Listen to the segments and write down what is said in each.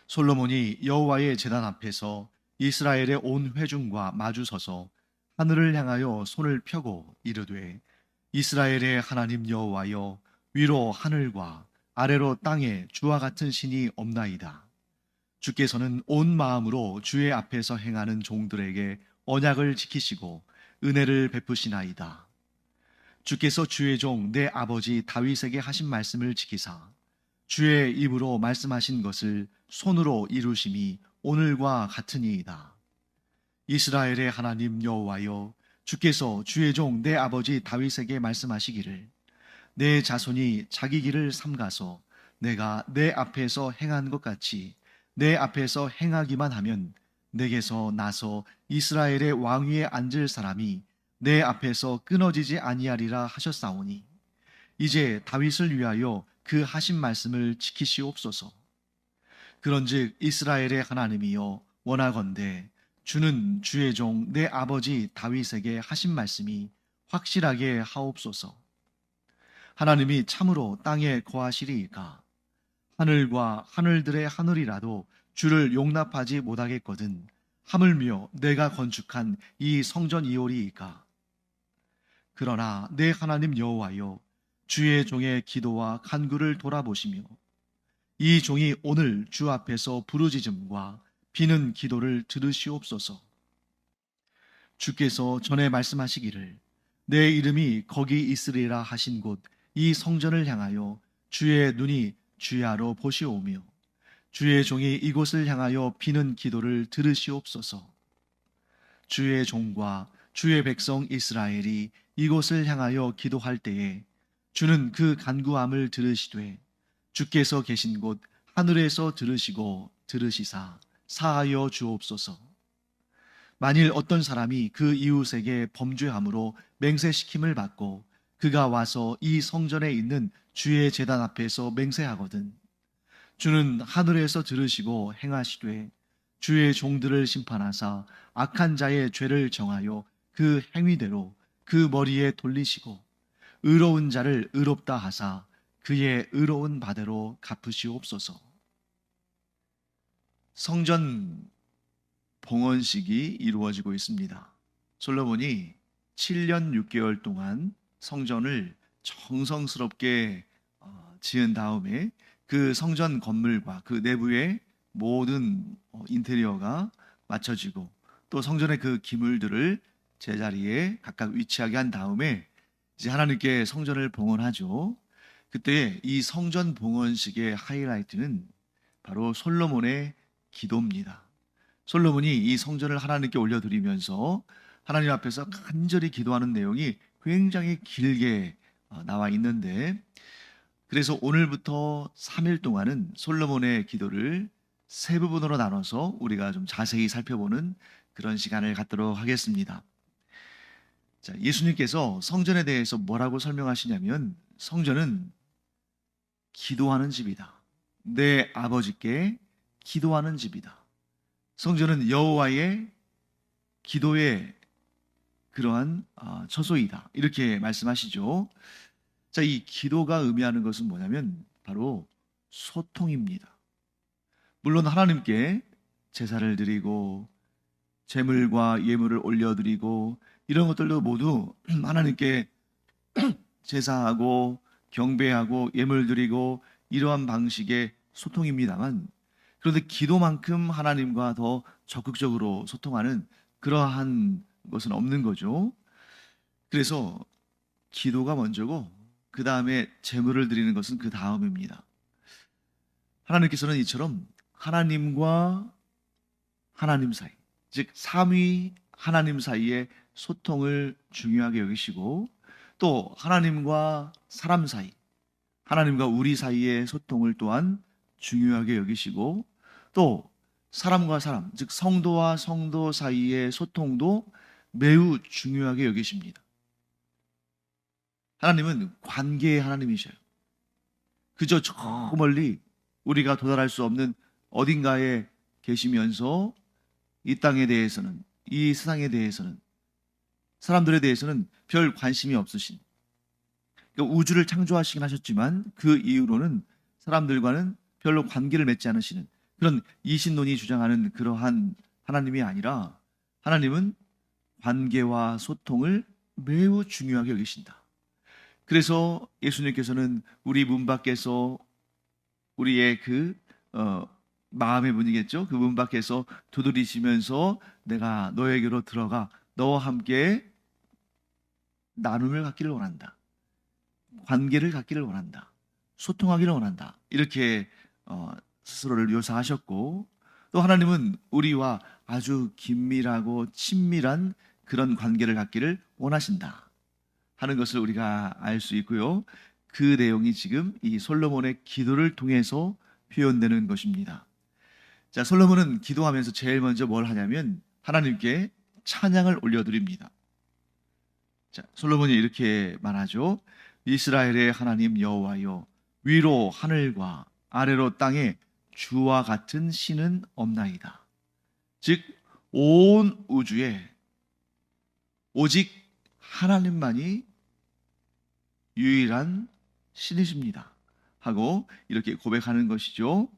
솔로몬이 여호와의 제단 앞에서 이스라엘의 온 회중과 마주 서서 하늘을 향하여 손을 펴고 이르되, 이스라엘의 하나님 여호와여, 위로 하늘과 아래로 땅에 주와 같은 신이 없나이다. 주께서는 온 마음으로 주의 앞에서 행하는 종들에게 언약을 지키시고 은혜를 베푸시나이다. 주께서 주의 종 내 아버지 다윗에게 하신 말씀을 지키사 주의 입으로 말씀하신 것을 손으로 이루심이 오늘과 같으니이다. 이스라엘의 하나님 여호와여, 주께서 주의 종 내 아버지 다윗에게 말씀하시기를, 내 자손이 자기 길을 삼가서 내가 내 앞에서 행한 것 같이 내 앞에서 행하기만 하면 내게서 나서 이스라엘의 왕위에 앉을 사람이 내 앞에서 끊어지지 아니하리라 하셨사오니, 이제 다윗을 위하여 그 하신 말씀을 지키시옵소서. 그런즉 이스라엘의 하나님이여, 원하건대 주는 주의 종 내 아버지 다윗에게 하신 말씀이 확실하게 하옵소서. 하나님이 참으로 땅에 거하시리이까? 하늘과 하늘들의 하늘이라도 주를 용납하지 못하겠거든 하물며 내가 건축한 이 성전이오리이까? 그러나 내 하나님 여호와여, 주의 종의 기도와 간구를 돌아보시며 이 종이 오늘 주 앞에서 부르짖음과 비는 기도를 들으시옵소서. 주께서 전에 말씀하시기를, 내 이름이 거기 있으리라 하신 곳 이 성전을 향하여 주의 눈이 주야로 보시오며 주의 종이 이곳을 향하여 비는 기도를 들으시옵소서. 주의 종과 주의 백성 이스라엘이 이곳을 향하여 기도할 때에 주는 그 간구함을 들으시되 주께서 계신 곳 하늘에서 들으시고 들으시사 사하여 주옵소서. 만일 어떤 사람이 그 이웃에게 범죄함으로 맹세시킴을 받고 그가 와서 이 성전에 있는 주의 제단 앞에서 맹세하거든 주는 하늘에서 들으시고 행하시되 주의 종들을 심판하사 악한 자의 죄를 정하여 그 행위대로 그 머리에 돌리시고 의로운 자를 의롭다 하사 그의 의로운 바대로 갚으시옵소서. 성전 봉헌식이 이루어지고 있습니다. 솔로몬이 7년 6개월 동안 성전을 정성스럽게 지은 다음에 그 성전 건물과 그 내부의 모든 인테리어가 맞춰지고 또 성전의 그 기물들을 제자리에 각각 위치하게 한 다음에 이제 하나님께 성전을 봉헌하죠. 그때 이 성전 봉헌식의 하이라이트는 바로 솔로몬의 기도입니다. 솔로몬이 이 성전을 하나님께 올려드리면서 하나님 앞에서 간절히 기도하는 내용이 굉장히 길게 나와 있는데, 그래서 오늘부터 3일 동안은 솔로몬의 기도를 세 부분으로 나눠서 우리가 좀 자세히 살펴보는 그런 시간을 갖도록 하겠습니다. 자, 예수님께서 성전에 대해서 뭐라고 설명하시냐면, 성전은 기도하는 집이다. 내 아버지께 기도하는 집이다. 성전은 여호와의 기도의 그러한 처소이다. 이렇게 말씀하시죠. 자, 이 기도가 의미하는 것은 뭐냐면 바로 소통입니다. 물론 하나님께 제사를 드리고 제물과 예물을 올려드리고 이런 것들도 모두 하나님께 제사하고 경배하고 예물 드리고 이러한 방식의 소통입니다만, 그런데 기도만큼 하나님과 더 적극적으로 소통하는 그러한 것은 없는 거죠. 그래서 기도가 먼저고 그 다음에 제물을 드리는 것은 그 다음입니다. 하나님께서는 이처럼 하나님과 하나님 사이, 즉 삼위 하나님 사이의 소통을 중요하게 여기시고, 또 하나님과 사람 사이, 하나님과 우리 사이의 소통을 또한 중요하게 여기시고, 또 사람과 사람, 즉 성도와 성도 사이의 소통도 매우 중요하게 여기십니다. 하나님은 관계의 하나님이셔요. 그저 저 멀리 우리가 도달할 수 없는 어딘가에 계시면서 이 땅에 대해서는, 이 세상에 대해서는, 사람들에 대해서는 별 관심이 없으신, 그러니까 우주를 창조하시긴 하셨지만 그 이후로는 사람들과는 별로 관계를 맺지 않으시는 그런 이신론이 주장하는 그러한 하나님이 아니라 하나님은 관계와 소통을 매우 중요하게 여기신다. 그래서 예수님께서는 우리 문 밖에서 우리의 마음의 문이겠죠. 그 문 밖에서 두드리시면서 내가 너에게로 들어가 너와 함께 나눔을 갖기를 원한다. 관계를 갖기를 원한다. 소통하기를 원한다. 이렇게 스스로를 묘사하셨고, 또 하나님은 우리와 아주 긴밀하고 친밀한 그런 관계를 갖기를 원하신다 하는 것을 우리가 알 수 있고요. 그 내용이 지금 이 솔로몬의 기도를 통해서 표현되는 것입니다. 자, 솔로몬은 기도하면서 제일 먼저 뭘 하냐면 하나님께 찬양을 올려드립니다. 자, 솔로몬이 이렇게 말하죠. 이스라엘의 하나님 여호와여, 위로 하늘과 아래로 땅에 주와 같은 신은 없나이다. 즉, 온 우주에 오직 하나님만이 유일한 신이십니다 하고 이렇게 고백하는 것이죠.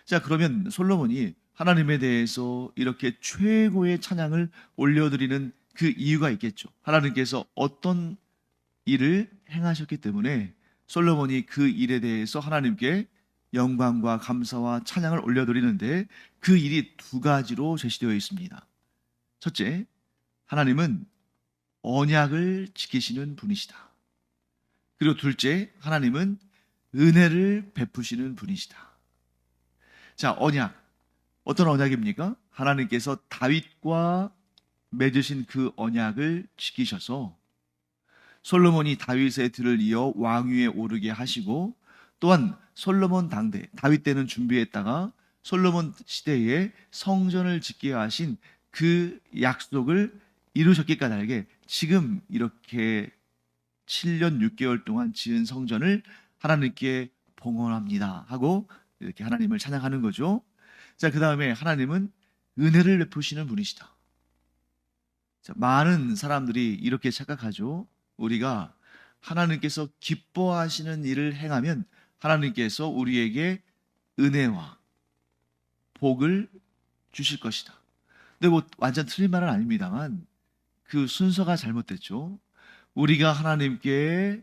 자, 그러면 솔로몬이 하나님에 대해서 이렇게 최고의 찬양을 올려드리는 그 이유가 있겠죠. 하나님께서 어떤 일을 행하셨기 때문에 솔로몬이 그 일에 대해서 하나님께 영광과 감사와 찬양을 올려드리는데, 그 일이 두 가지로 제시되어 있습니다. 첫째, 하나님은 언약을 지키시는 분이시다. 그리고 둘째, 하나님은 은혜를 베푸시는 분이시다. 자, 언약. 어떤 언약입니까? 하나님께서 다윗과 맺으신 그 언약을 지키셔서 솔로몬이 다윗의 뒤를 이어 왕위에 오르게 하시고, 또한 솔로몬 당대, 다윗 때는 준비했다가 솔로몬 시대에 성전을 짓게 하신 그 약속을 이루셨기 까닭에 지금 이렇게 7년 6개월 동안 지은 성전을 하나님께 봉헌합니다 하고 이렇게 하나님을 찬양하는 거죠. 자, 그 다음에 하나님은 은혜를 베푸시는 분이시다. 자, 많은 사람들이 이렇게 착각하죠. 우리가 하나님께서 기뻐하시는 일을 행하면 하나님께서 우리에게 은혜와 복을 주실 것이다. 근데 뭐 완전 틀린 말은 아닙니다만 그 순서가 잘못됐죠. 우리가 하나님께서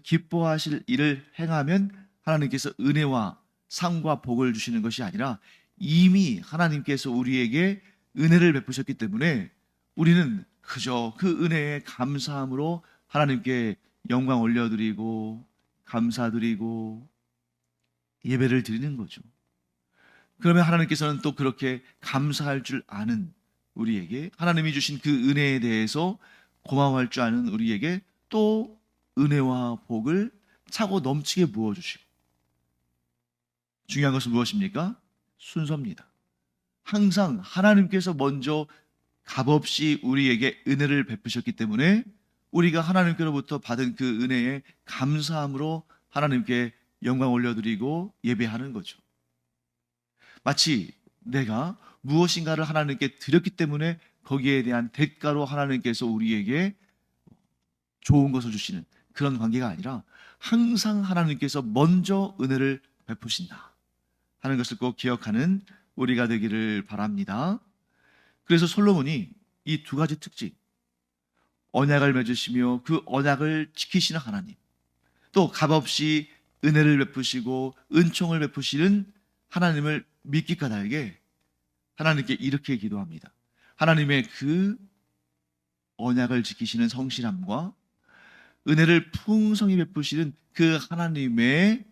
기뻐하실 일을 행하면 하나님께서 은혜와 상과 복을 주시는 것이 아니라 이미 하나님께서 우리에게 은혜를 베푸셨기 때문에 우리는 그저 그 은혜에 감사함으로 하나님께 영광 올려드리고 감사드리고 예배를 드리는 거죠. 그러면 하나님께서는 또 그렇게 감사할 줄 아는 우리에게, 하나님이 주신 그 은혜에 대해서 고마워할 줄 아는 우리에게 또 은혜와 복을 차고 넘치게 부어주시고, 중요한 것은 무엇입니까? 순서입니다. 항상 하나님께서 먼저 값없이 우리에게 은혜를 베푸셨기 때문에 우리가 하나님께로부터 받은 그 은혜에 감사함으로 하나님께 영광 올려드리고 예배하는 거죠. 마치 내가 무엇인가를 하나님께 드렸기 때문에 거기에 대한 대가로 하나님께서 우리에게 좋은 것을 주시는 그런 관계가 아니라 항상 하나님께서 먼저 은혜를 베푸신다 하는 것을 꼭 기억하는 우리가 되기를 바랍니다. 그래서 솔로몬이 이 두 가지 특징, 언약을 맺으시며 그 언약을 지키시는 하나님, 또 값없이 은혜를 베푸시고 은총을 베푸시는 하나님을 믿기 까닭에 하나님께 이렇게 기도합니다. 하나님의 그 언약을 지키시는 성실함과 은혜를 풍성히 베푸시는 그 하나님의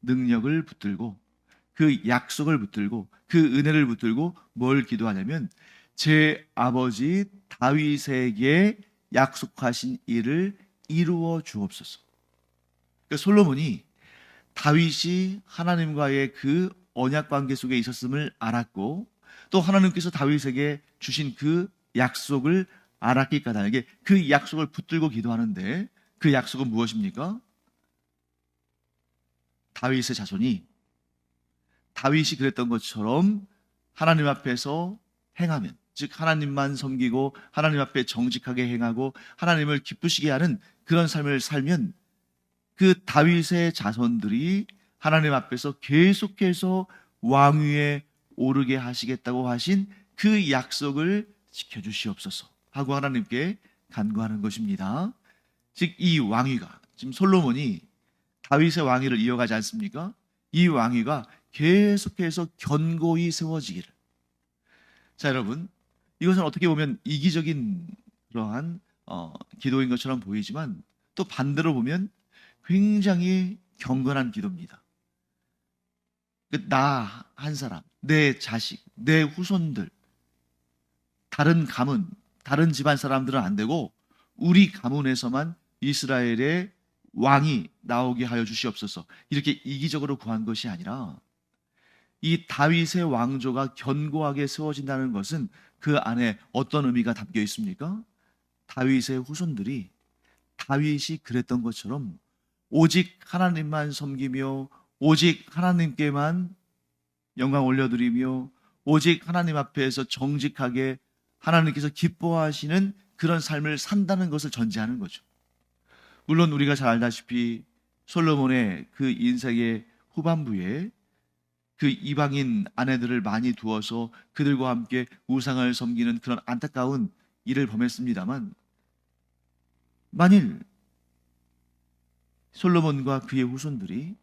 능력을 붙들고, 그 약속을 붙들고, 그 은혜를 붙들고 뭘 기도하냐면 제 아버지 다윗에게 약속하신 일을 이루어 주옵소서. 그러니까 솔로몬이 다윗이 하나님과의 그 언약 관계 속에 있었음을 알았고, 또 하나님께서 다윗에게 주신 그 약속을 알았기 까닭에 그 약속을 붙들고 기도하는데, 그 약속은 무엇입니까? 다윗의 자손이 다윗이 그랬던 것처럼 하나님 앞에서 행하면, 즉 하나님만 섬기고 하나님 앞에 정직하게 행하고 하나님을 기쁘시게 하는 그런 삶을 살면 그 다윗의 자손들이 하나님 앞에서 계속해서 왕위에 오르게 하시겠다고 하신 그 약속을 지켜주시옵소서 하고 하나님께 간구하는 것입니다. 즉 이 왕위가, 지금 솔로몬이 다윗의 왕위를 이어가지 않습니까? 이 왕위가 계속해서 견고히 세워지기를. 자, 여러분, 이것은 어떻게 보면 이기적인 그러한 기도인 것처럼 보이지만 또 반대로 보면 굉장히 경건한 기도입니다. 나 한 사람, 내 자식, 내 후손들, 다른 가문, 다른 집안 사람들은 안 되고 우리 가문에서만 이스라엘의 왕이 나오게 하여 주시옵소서. 이렇게 이기적으로 구한 것이 아니라 이 다윗의 왕조가 견고하게 세워진다는 것은 그 안에 어떤 의미가 담겨 있습니까? 다윗의 후손들이 다윗이 그랬던 것처럼 오직 하나님만 섬기며 오직 하나님께만 영광 올려드리며 오직 하나님 앞에서 정직하게 하나님께서 기뻐하시는 그런 삶을 산다는 것을 전제하는 거죠. 물론 우리가 잘 알다시피 솔로몬의 그 인생의 후반부에 그 이방인 아내들을 많이 두어서 그들과 함께 우상을 섬기는 그런 안타까운 일을 범했습니다만, 만일 솔로몬과 그의 후손들이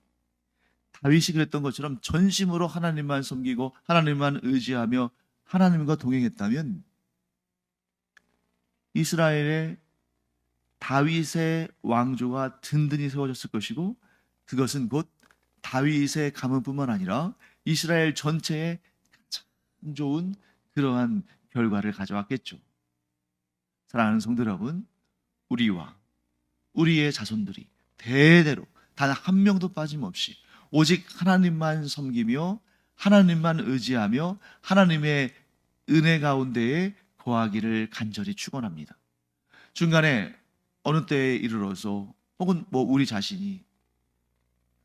다윗이 그랬던 것처럼 전심으로 하나님만 섬기고 하나님만 의지하며 하나님과 동행했다면 이스라엘의 다윗의 왕조가 든든히 세워졌을 것이고, 그것은 곧 다윗의 가문뿐만 아니라 이스라엘 전체에 가장 좋은 그러한 결과를 가져왔겠죠. 사랑하는 성도 여러분, 우리와 우리의 자손들이 대대로 단 한 명도 빠짐없이 오직 하나님만 섬기며 하나님만 의지하며 하나님의 은혜 가운데에 거하기를 간절히 축원합니다. 중간에 어느 때에 이르러서 혹은 우리 자신이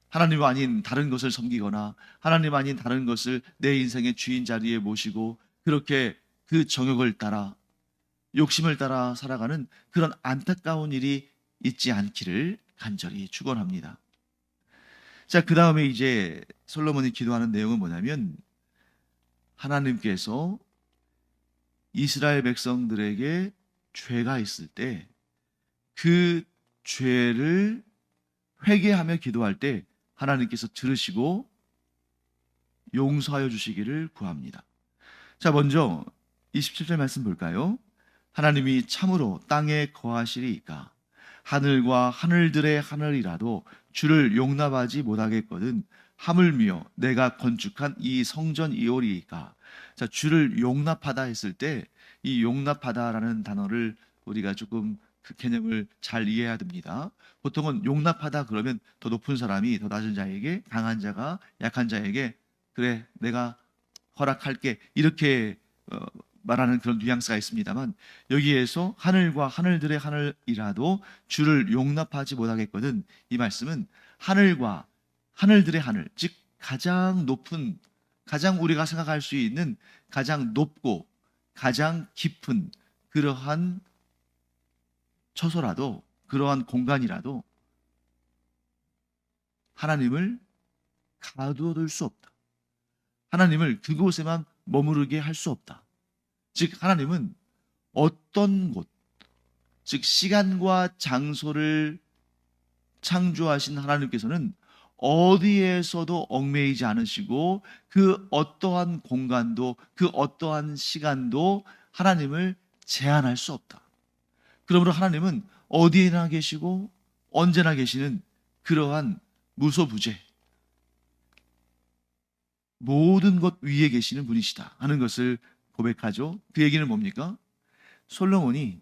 하나님 아닌 다른 것을 섬기거나 하나님 아닌 다른 것을 내 인생의 주인 자리에 모시고 그렇게 그 정욕을 따라 욕심을 따라 살아가는 그런 안타까운 일이 있지 않기를 간절히 축원합니다. 자, 그 다음에 이제 솔로몬이 기도하는 내용은 뭐냐면, 하나님께서 이스라엘 백성들에게 죄가 있을 때 그 죄를 회개하며 기도할 때 하나님께서 들으시고 용서하여 주시기를 구합니다. 자, 먼저 27절 말씀 볼까요? 하나님이 참으로 땅에 거하시리이까 하늘과 하늘들의 하늘이라도 주를 용납하지 못하겠거든 하물며 내가 건축한 이 성전이오리이까. 자, 주를 용납하다 했을 때 이 용납하다라는 단어를 우리가 조금 그 개념을 잘 이해해야 됩니다. 보통은 용납하다 그러면 더 높은 사람이 더 낮은 자에게, 강한 자가 약한 자에게 그래 내가 허락할게 이렇게 말하는 그런 뉘앙스가 있습니다만, 여기에서 하늘과 하늘들의 하늘이라도 주를 용납하지 못하겠거든, 이 말씀은 하늘과 하늘들의 하늘, 즉 가장 높은, 가장 우리가 생각할 수 있는 가장 높고 가장 깊은 그러한 처소라도, 그러한 공간이라도 하나님을 가두어둘 수 없다. 하나님을 그곳에만 머무르게 할 수 없다. 즉 하나님은 어떤 곳, 즉 시간과 장소를 창조하신 하나님께서는 어디에서도 얽매이지 않으시고 그 어떠한 공간도 그 어떠한 시간도 하나님을 제한할 수 없다. 그러므로 하나님은 어디에나 계시고 언제나 계시는 그러한 무소부재, 모든 것 위에 계시는 분이시다 하는 것을 고백하죠. 그 얘기는 뭡니까? 솔로몬이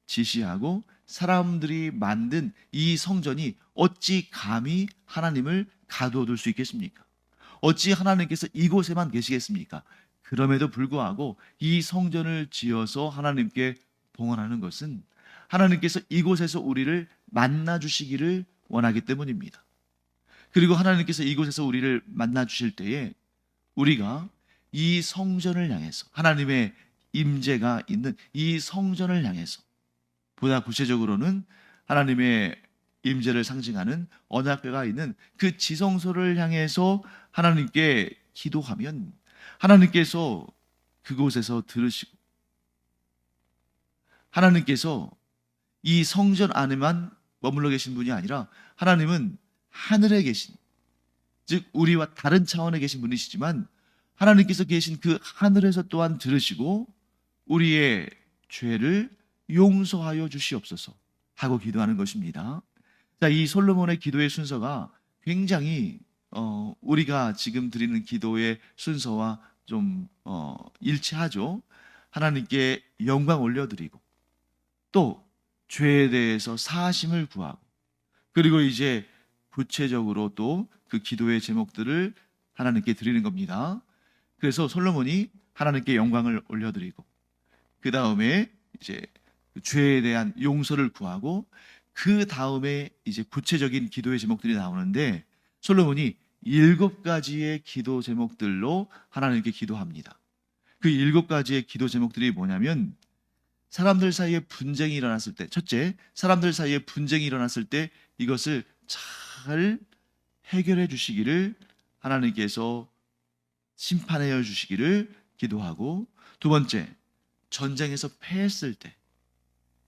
지시하고 사람들이 만든 이 성전이 어찌 감히 하나님을 가두어둘 수 있겠습니까? 어찌 하나님께서 이곳에만 계시겠습니까? 그럼에도 불구하고 이 성전을 지어서 하나님께 봉헌하는 것은 하나님께서 이곳에서 우리를 만나 주시기를 원하기 때문입니다. 그리고 하나님께서 이곳에서 우리를 만나 주실 때에 우리가 이 성전을 향해서, 하나님의 임재가 있는 이 성전을 향해서, 보다 구체적으로는 하나님의 임재를 상징하는 언약궤가 있는 그 지성소를 향해서 하나님께 기도하면 하나님께서 그곳에서 들으시고 하나님께서 이 성전 안에만 머물러 계신 분이 아니라 하나님은 하늘에 계신, 즉 우리와 다른 차원에 계신 분이시지만 하나님께서 계신 그 하늘에서 또한 들으시고 우리의 죄를 용서하여 주시옵소서 하고 기도하는 것입니다. 자, 이 솔로몬의 기도의 순서가 굉장히 우리가 지금 드리는 기도의 순서와 좀 일치하죠. 하나님께 영광 올려드리고 또 죄에 대해서 사하심을 구하고 그리고 이제 구체적으로 또 그 기도의 제목들을 하나님께 드리는 겁니다. 그래서 솔로몬이 하나님께 영광을 올려드리고 그 다음에 이제 죄에 대한 용서를 구하고 그 다음에 이제 구체적인 기도의 제목들이 나오는데 솔로몬이 7가지의 기도 제목들로 하나님께 기도합니다. 그 7가지의 기도 제목들이 뭐냐면 사람들 사이에 분쟁이 일어났을 때, 첫째, 사람들 사이에 분쟁이 일어났을 때 이것을 잘 해결해 주시기를 하나님께서 심판하여 주시기를 기도하고, 두 번째, 전쟁에서 패했을 때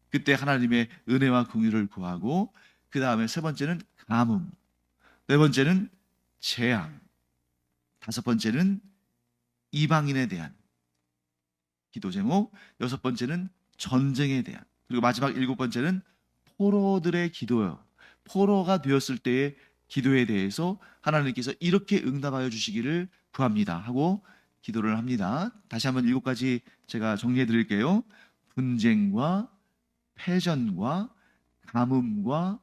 그때 하나님의 은혜와 긍휼을 구하고, 그 다음에 세 번째는 가뭄, 네 번째는 재앙, 다섯 번째는 이방인에 대한 기도 제목, 여섯 번째는 전쟁에 대한, 그리고 마지막 7번째는 포로들의 기도요. 포로가 되었을 때의 기도에 대해서 하나님께서 이렇게 응답하여 주시기를 구합니다 하고 기도를 합니다. 다시 한번 7가지 제가 정리해 드릴게요. 분쟁과 패전과 가뭄과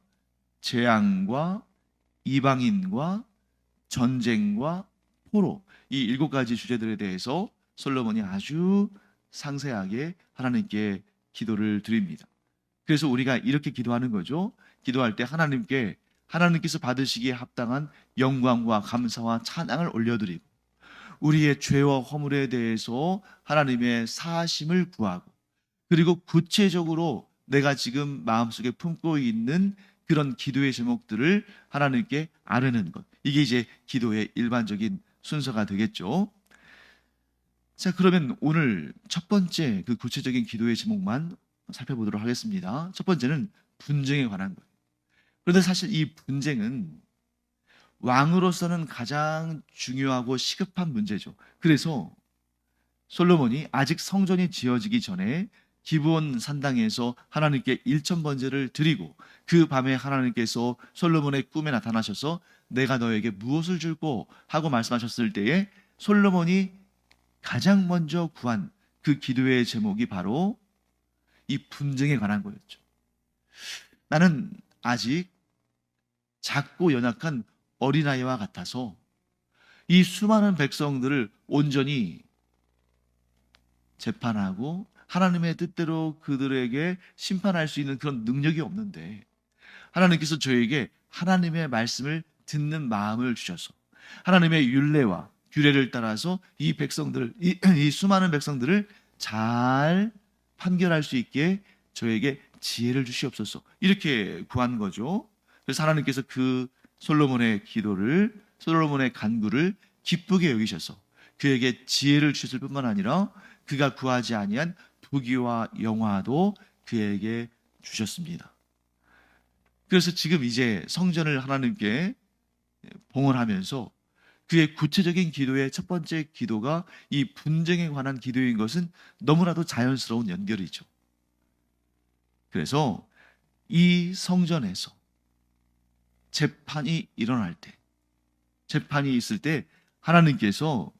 재앙과 이방인과 전쟁과 포로, 이 7가지 주제들에 대해서 솔로몬이 아주 상세하게 하나님께 기도를 드립니다. 그래서 우리가 이렇게 기도하는 거죠. 기도할 때 하나님께서 받으시기에 합당한 영광과 감사와 찬양을 올려드리고 우리의 죄와 허물에 대해서 하나님의 사하심을 구하고 그리고 구체적으로 내가 지금 마음속에 품고 있는 그런 기도의 제목들을 하나님께 아뢰는 것, 이게 이제 기도의 일반적인 순서가 되겠죠. 자, 그러면 오늘 첫 번째 그 구체적인 기도의 제목만 살펴보도록 하겠습니다. 첫 번째는 분쟁에 관한 거예요. 그런데 사실 이 분쟁은 왕으로서는 가장 중요하고 시급한 문제죠. 그래서 솔로몬이 아직 성전이 지어지기 전에 기브온 산당에서 하나님께 일천번제를 드리고 그 밤에 하나님께서 솔로몬의 꿈에 나타나셔서 내가 너에게 무엇을 줄고 하고 말씀하셨을 때에 솔로몬이 가장 먼저 구한 그 기도의 제목이 바로 이 분쟁에 관한 거였죠. 나는 아직 작고 연약한 어린아이와 같아서 이 수많은 백성들을 온전히 재판하고 하나님의 뜻대로 그들에게 심판할 수 있는 그런 능력이 없는데 하나님께서 저에게 하나님의 말씀을 듣는 마음을 주셔서 하나님의 율례와 규례를 따라서 이 백성들을 이 수많은 백성들을 잘 판결할 수 있게 저에게 지혜를 주시옵소서, 이렇게 구한 거죠. 그래서 하나님께서 그 솔로몬의 간구를 기쁘게 여기셔서 그에게 지혜를 주실 뿐만 아니라 그가 구하지 아니한 부귀와 영화도 그에게 주셨습니다. 그래서 지금 이제 성전을 하나님께 봉헌하면서 그의 구체적인 기도의 첫 번째 기도가 이 분쟁에 관한 기도인 것은 너무나도 자연스러운 연결이죠. 그래서 이 성전에서 재판이 일어날 때, 재판이 있을 때 하나님께서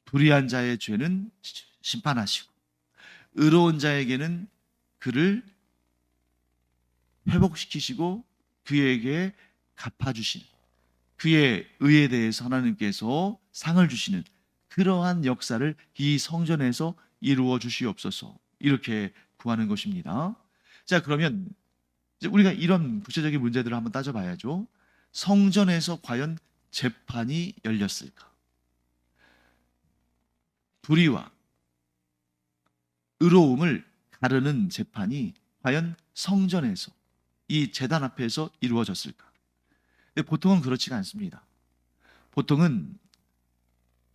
불의한 자의 죄는 심판하시고 의로운 자에게는 그를 회복시키시고 그에게 갚아주시는, 그의 의에 대해서 하나님께서 상을 주시는 그러한 역사를 이 성전에서 이루어 주시옵소서, 이렇게 구하는 것입니다. 자, 그러면 이제 우리가 이런 구체적인 문제들을 한번 따져봐야죠. 성전에서 과연 재판이 열렸을까? 불의와 의로움을 가르는 재판이 과연 성전에서 이 제단 앞에서 이루어졌을까? 근데 보통은 그렇지가 않습니다. 보통은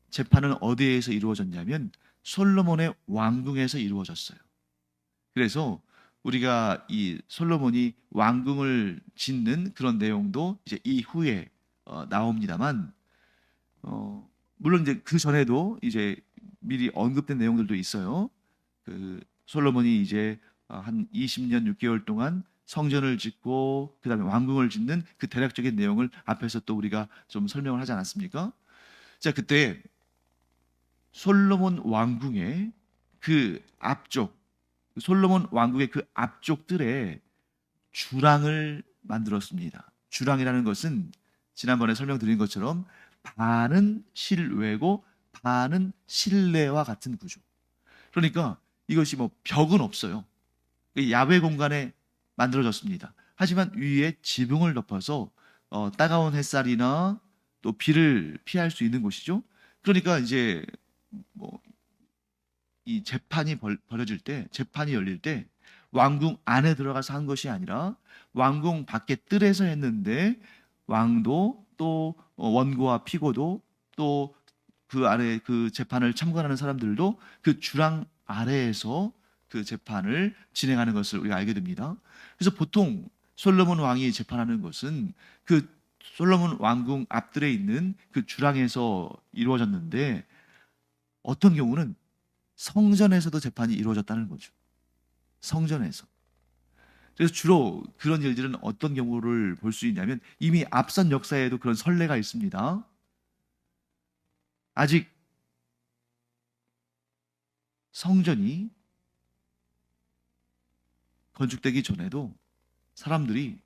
재판은 어디에서 이루어졌냐면 솔로몬의 왕궁에서 이루어졌어요. 그래서 우리가 이 솔로몬이 왕궁을 짓는 그런 내용도 이제 이후에 나옵니다만, 물론 이제 그 전에도 이제 미리 언급된 내용들도 있어요. 그 솔로몬이 이제 한 20년 6개월 동안 성전을 짓고 그다음에 왕궁을 짓는 그 대략적인 내용을 앞에서 또 우리가 좀 설명을 하지 않았습니까? 자, 그때 솔로몬 왕궁의 그 앞쪽, 솔로몬 왕국의 그 앞쪽들에 주랑을 만들었습니다. 주랑이라는 것은 지난번에 설명드린 것처럼 반은 실외고 반은 실내와 같은 구조. 그러니까 이것이 뭐 벽은 없어요. 야외 공간에 만들어졌습니다. 하지만 위에 지붕을 덮어서 따가운 햇살이나 또 비를 피할 수 있는 곳이죠. 그러니까 이제 뭐 이 재판이 벌어질 때, 재판이 열릴 때 왕궁 안에 들어가서 한 것이 아니라 왕궁 밖에 뜰에서 했는데 왕도 또 원고와 피고도 또 그 아래 그 재판을 참관하는 사람들도 그 주랑 아래에서 그 재판을 진행하는 것을 우리가 알게 됩니다. 그래서 보통 솔로몬 왕이 재판하는 것은 그 솔로몬 왕궁 앞들에 있는 그 주랑에서 이루어졌는데, 어떤 경우는 성전에서도 재판이 이루어졌다는 거죠. 성전에서. 그래서 주로 그런 일들은 어떤 경우를 볼 수 있냐면 이미 앞선 역사에도 그런 선례가 있습니다. 아직 성전이 건축되기 전에도 사람들이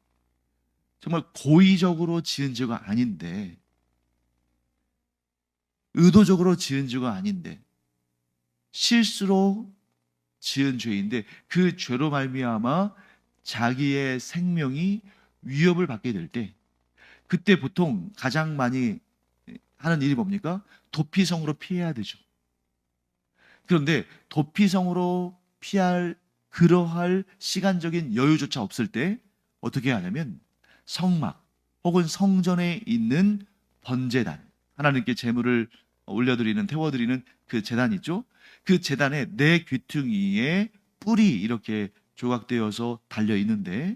정말 고의적으로 지은 죄가 아닌데, 의도적으로 지은 죄가 아닌데 실수로 지은 죄인데 그 죄로 말미암아 자기의 생명이 위협을 받게 될 때, 그때 보통 가장 많이 하는 일이 뭡니까? 도피성으로 피해야 되죠. 그런데 도피성으로 피할 그러할 시간적인 여유조차 없을 때 어떻게 하냐면 성막 혹은 성전에 있는 번제단, 하나님께 제물을 올려드리는, 태워드리는 그 제단 있죠? 그 제단에 네 귀퉁이에 뿔이 이렇게 조각되어서 달려 있는데,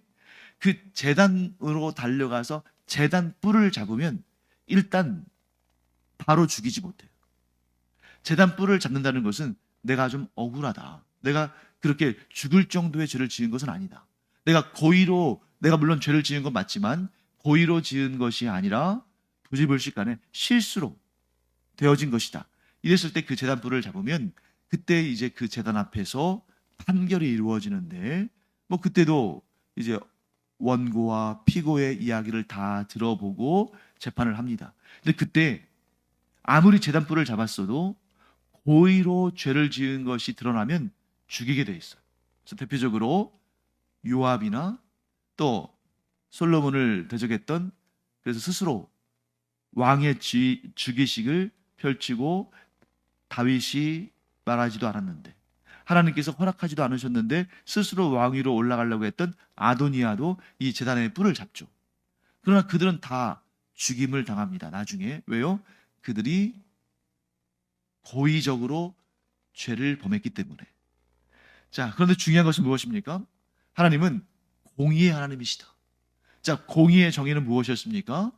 그 제단으로 달려가서 제단 뿔을 잡으면 일단 바로 죽이지 못해요. 제단 뿔을 잡는다는 것은 내가 좀 억울하다, 내가 그렇게 죽을 정도의 죄를 지은 것은 아니다, 내가 고의로, 내가 물론 죄를 지은 건 맞지만 고의로 지은 것이 아니라 부지불식간에 실수로 되어진 것이다, 이랬을 때 그 제단 뿔을 잡으면 그때 이제 그 제단 앞에서 판결이 이루어지는데, 뭐 그때도 이제 원고와 피고의 이야기를 다 들어보고 재판을 합니다. 근데 그때 아무리 제단 뿔을 잡았어도 고의로 죄를 지은 것이 드러나면 죽이게 돼 있어요. 그래서 대표적으로 요압이나 또 솔로몬을 대적했던, 그래서 스스로 왕의 즉위식을 펼치고 다윗이 말하지도 않았는데, 하나님께서 허락하지도 않으셨는데 스스로 왕위로 올라가려고 했던 아도니아도 이 제단의 뿔을 잡죠. 그러나 그들은 다 죽임을 당합니다. 나중에. 왜요? 그들이 고의적으로 죄를 범했기 때문에. 자, 그런데 중요한 것은 무엇입니까? 하나님은 공의의 하나님이시다. 자, 공의의 정의는 무엇이었습니까?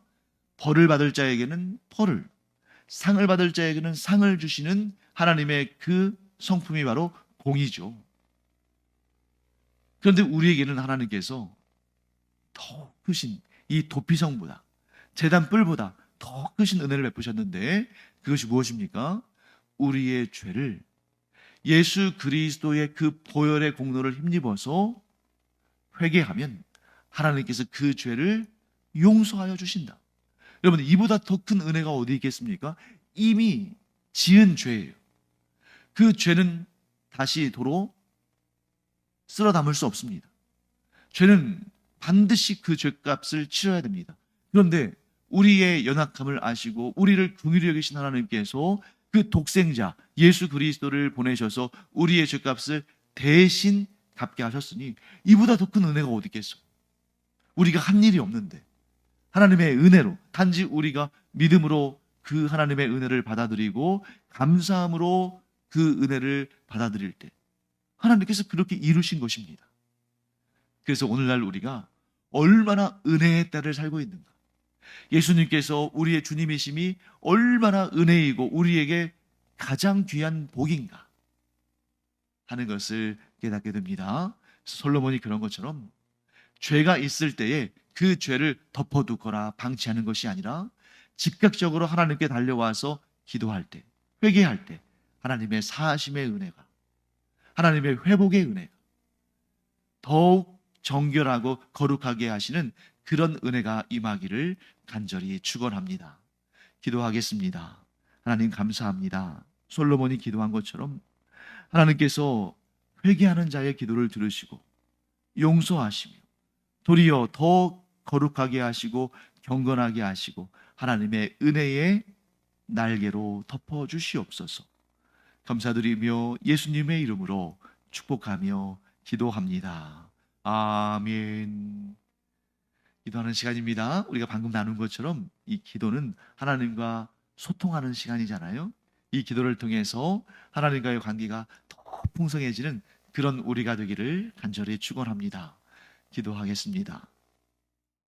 벌을 받을 자에게는 벌을, 상을 받을 자에게는 상을 주시는 하나님의 그 성품이 바로 공의죠. 그런데 우리에게는 하나님께서 더 크신 이 도피성보다, 제단 뿔보다 더 크신 은혜를 베푸셨는데, 그것이 무엇입니까? 우리의 죄를 예수 그리스도의 그 보혈의 공로를 힘입어서 회개하면 하나님께서 그 죄를 용서하여 주신다. 여러분, 이보다 더 큰 은혜가 어디 있겠습니까? 이미 지은 죄예요. 그 죄는 다시 도로 쓸어 담을 수 없습니다. 죄는 반드시 그 죄값을 치러야 됩니다. 그런데 우리의 연약함을 아시고 우리를 긍휼히 여기신 하나님께서 그 독생자 예수 그리스도를 보내셔서 우리의 죄값을 대신 갚게 하셨으니 이보다 더 큰 은혜가 어디 있겠어? 우리가 한 일이 없는데 하나님의 은혜로 단지 우리가 믿음으로 그 하나님의 은혜를 받아들이고 감사함으로 그 은혜를 받아들일 때 하나님께서 그렇게 이루신 것입니다. 그래서 오늘날 우리가 얼마나 은혜의 때를 살고 있는가, 예수님께서 우리의 주님이심이 얼마나 은혜이고 우리에게 가장 귀한 복인가 하는 것을 깨닫게 됩니다. 솔로몬이 그런 것처럼 죄가 있을 때에 그 죄를 덮어두거나 방치하는 것이 아니라 즉각적으로 하나님께 달려와서 기도할 때, 회개할 때 하나님의 사하심의 은혜가, 하나님의 회복의 은혜가 더욱 정결하고 거룩하게 하시는 그런 은혜가 임하기를 간절히 축원합니다. 기도하겠습니다. 하나님 감사합니다. 솔로몬이 기도한 것처럼 하나님께서 회개하는 자의 기도를 들으시고 용서하시며 도리어 더 거룩하게 하시고 경건하게 하시고 하나님의 은혜의 날개로 덮어주시옵소서. 감사드리며 예수님의 이름으로 축복하며 기도합니다. 아멘. 기도하는 시간입니다. 우리가 방금 나눈 것처럼 이 기도는 하나님과 소통하는 시간이잖아요. 이 기도를 통해서 하나님과의 관계가 더 풍성해지는 그런 우리가 되기를 간절히 축원합니다. 기도하겠습니다.